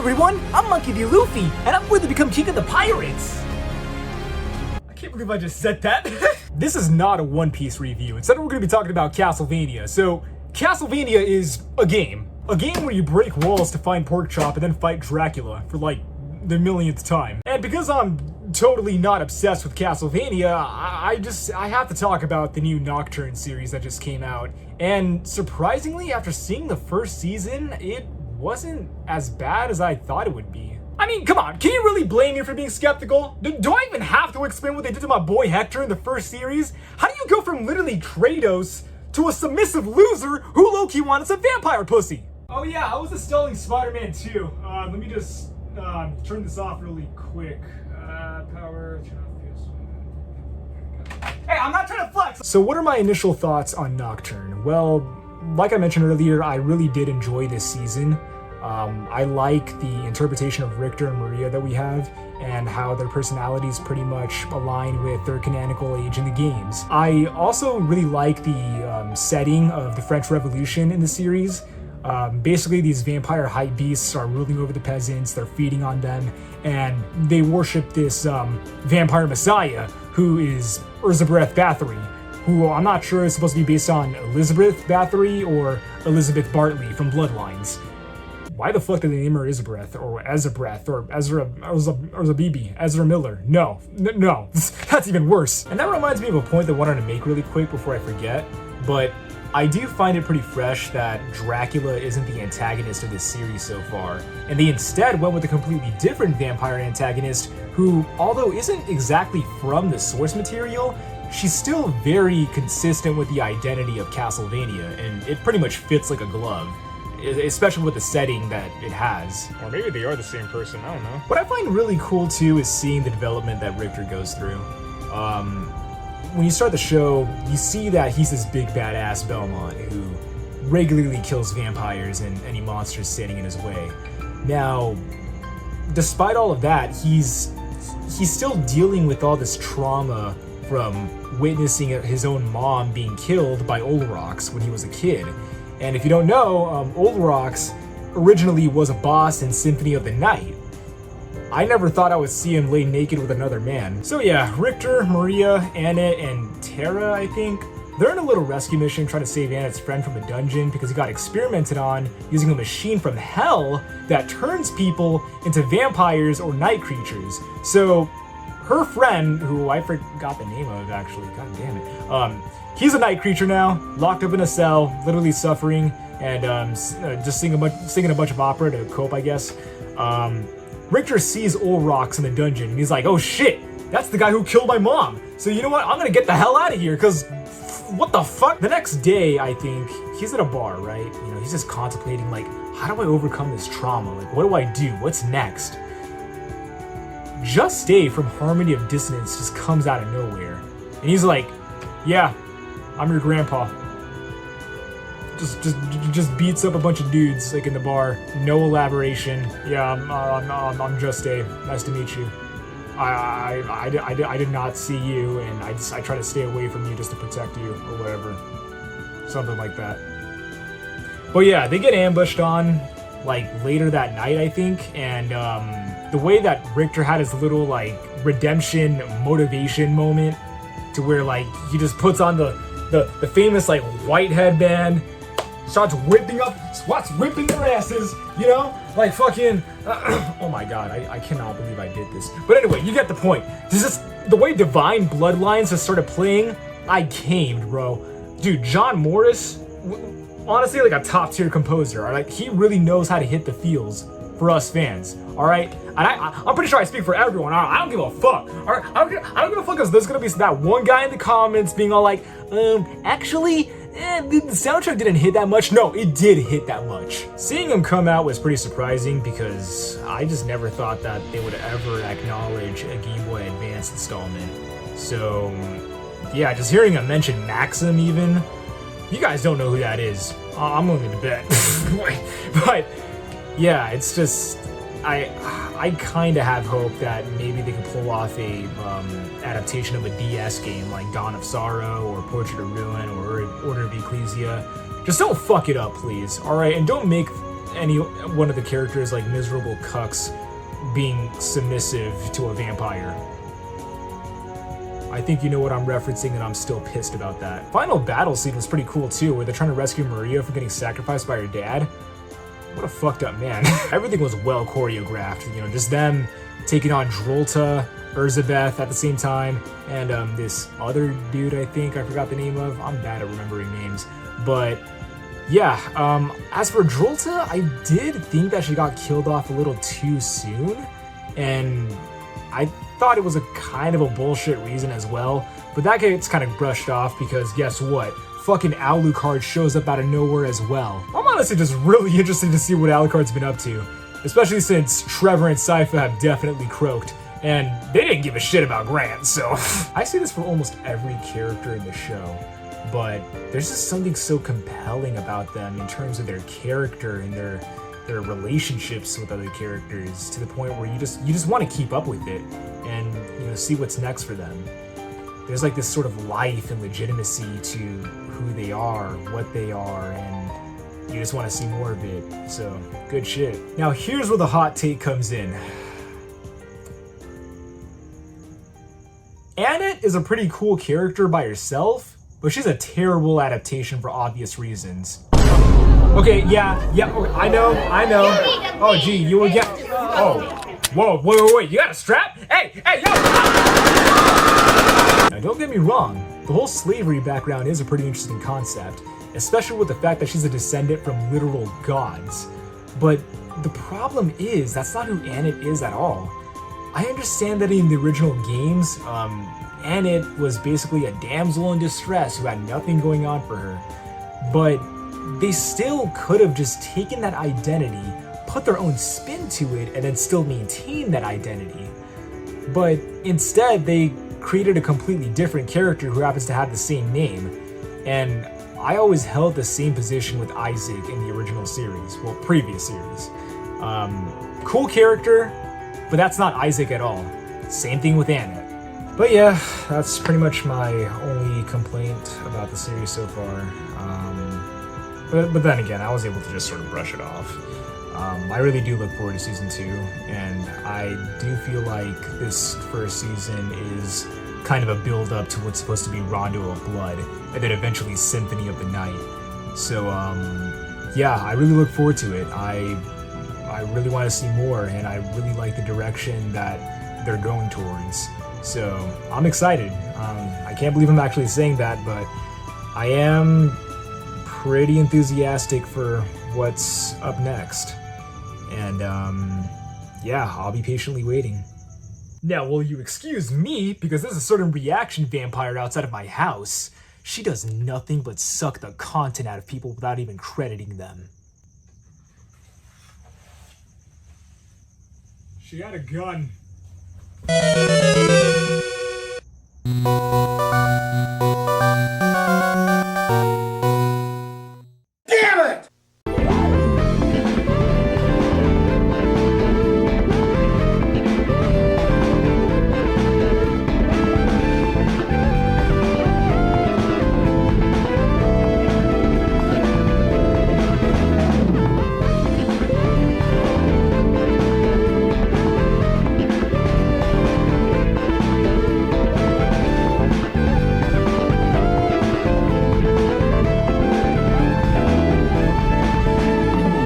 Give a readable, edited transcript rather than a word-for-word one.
everyone, I'm Monkey D. Luffy, and I'm going to become king of the pirates! I can't believe I just said that. This is not a One Piece review. Instead, we're going to be talking about Castlevania. So, Castlevania is a game. A game where you break walls to find Porkchop and then fight Dracula for like the millionth time. And because I'm totally not obsessed with Castlevania, I have to talk about the new Nocturne series that just came out. And surprisingly, after seeing the first season, it wasn't as bad as I thought it would be. I mean, come on, can you really blame me for being skeptical? Do I even have to explain what they did to my boy Hector in the first series? How do you go from literally Kratos to a submissive loser who low-key wanted some vampire pussy? Oh yeah, I was installing Spider-Man 2. Let me just turn this off really quick. Power, turn off this. Hey, I'm not trying to flex! So what are my initial thoughts on Nocturne? Well, like I mentioned earlier, I really did enjoy this season. I like the interpretation of Richter and Maria that we have, and how their personalities pretty much align with their canonical age in the games. I also really like the setting of the French Revolution in the series. Basically, these vampire hype beasts are ruling over the peasants, they're feeding on them, and they worship this vampire messiah, who is Elizabeth Bathory, who I'm not sure is supposed to be based on Elizabeth Bathory or Elizabeth Bartley from Bloodlines. Why the fuck did they name her Isabeth or Ezabreth or Ezra Miller? No, that's even worse. And that reminds me of a point that I wanted to make really quick before I forget, but I do find it pretty fresh that Dracula isn't the antagonist of this series so far, and they instead went with a completely different vampire antagonist who, although isn't exactly from the source material, she's still very consistent with the identity of Castlevania, and it pretty much fits like a glove. Especially with the setting that it has. Or maybe they are the same person, I don't know. What I find really cool too is seeing the development that Richter goes through. When you start the show, you see that he's this big badass Belmont who regularly kills vampires and any monsters standing in his way. Now, despite all of that, he's still dealing with all this trauma from witnessing his own mom being killed by Olrox when he was a kid. And if you don't know, Olrox originally was a boss in Symphony of the Night. I never thought I would see him lay naked with another man. So yeah, Richter, Maria, Annette, and Tara, I think, they're in a little rescue mission trying to save Annette's friend from a dungeon because he got experimented on using a machine from hell that turns people into vampires or night creatures. So her friend, who I forgot the name of actually, god damn it, he's a night creature now, locked up in a cell, literally suffering, and just singing a bunch of opera to cope, I guess. Richter sees Olrox in the dungeon, and he's like, oh shit, that's the guy who killed my mom. So you know what, I'm gonna get the hell out of here, because what the fuck? The next day, I think, he's at a bar, right? You know, he's just contemplating, like, how do I overcome this trauma? Like, what do I do? What's next? Just Dave from Harmony of Dissonance just comes out of nowhere. And he's like, yeah, I'm your grandpa. Just beats up a bunch of dudes like in the bar. No elaboration. Yeah, I'm Just Dave. Nice to meet you. I did not see you, and I try to stay away from you just to protect you or whatever. Something like that. But yeah, they get ambushed on like later that night, I think, and the way that Richter had his little like redemption motivation moment to where like he just puts on the famous like white headband, starts whipping their asses, you know, like fucking oh my god, I cannot believe I did this. But anyway, you get the point. This is the way Divine Bloodlines has started playing. I came, bro. Dude, John Morris, honestly, like a top tier composer. Like, he really knows how to hit the feels for us fans. All right, and I'm pretty sure I speak for everyone. I don't give a fuck. All right, I don't give a fuck because there's gonna be that one guy in the comments being all like, actually, the soundtrack didn't hit that much. No, it did hit that much. Seeing him come out was pretty surprising because I just never thought that they would ever acknowledge a Game Boy Advance installment. So yeah, just hearing him mention Maxim even, you guys don't know who that is. I'm willing to bet. But yeah, it's just, I kind of have hope that maybe they can pull off a adaptation of a DS game like Dawn of Sorrow or Portrait of Ruin or Order of Ecclesia. Just don't fuck it up, please. All right, and don't make any one of the characters like miserable cucks being submissive to a vampire. I think you know what I'm referencing, and I'm still pissed about that. Final battle scene was pretty cool too, where they're trying to rescue Maria from getting sacrificed by her dad. What a fucked up man. Everything was well choreographed, you know, just them taking on Drolta, Elizabeth at the same time, and this other dude I think I forgot the name of. I'm bad at remembering names. But yeah, as for Drolta, I did think that she got killed off a little too soon, and I thought it was a kind of a bullshit reason as well, but that gets kind of brushed off because guess what? Fucking Alucard shows up out of nowhere as well. I'm honestly just really interested to see what Alucard's been up to, especially since Trevor and Sypha have definitely croaked, and they didn't give a shit about Grant, so. I see this for almost every character in the show, but there's just something so compelling about them in terms of their character and their relationships with other characters, to the point where you just want to keep up with it and, you know, see what's next for them. There's like this sort of life and legitimacy to who they are, what they are, and you just want to see more of it. So, good shit. Now here's where the hot take comes in. Annette is a pretty cool character by herself, but she's a terrible adaptation for obvious reasons. Okay, yeah, okay, I know. Oh, gee, you will get. Oh, whoa, wait, you got a strap? Hey, yo! Now, don't get me wrong, the whole slavery background is a pretty interesting concept, especially with the fact that she's a descendant from literal gods. But the problem is, that's not who Annette is at all. I understand that in the original games, Annette was basically a damsel in distress who had nothing going on for her, but they still could have just taken that identity, put their own spin to it, and then still maintain that identity. But instead, they created a completely different character who happens to have the same name. And I always held the same position with Isaac in the original series, well, previous series. Cool character, but that's not Isaac at all. Same thing with Annette. But yeah, that's pretty much my only complaint about the series so far. But then again, I was able to just sort of brush it off. I really do look forward to season 2, and I do feel like this first season is kind of a build-up to what's supposed to be Rondo of Blood, and then eventually Symphony of the Night. So, yeah, I really look forward to it. I really want to see more, and I really like the direction that they're going towards. So, I'm excited. I can't believe I'm actually saying that, but I am pretty enthusiastic for what's up next. And, yeah, I'll be patiently waiting. Now, will you excuse me, because there's a certain reaction vampire outside of my house. She does nothing but suck the content out of people without even crediting them. She had a gun.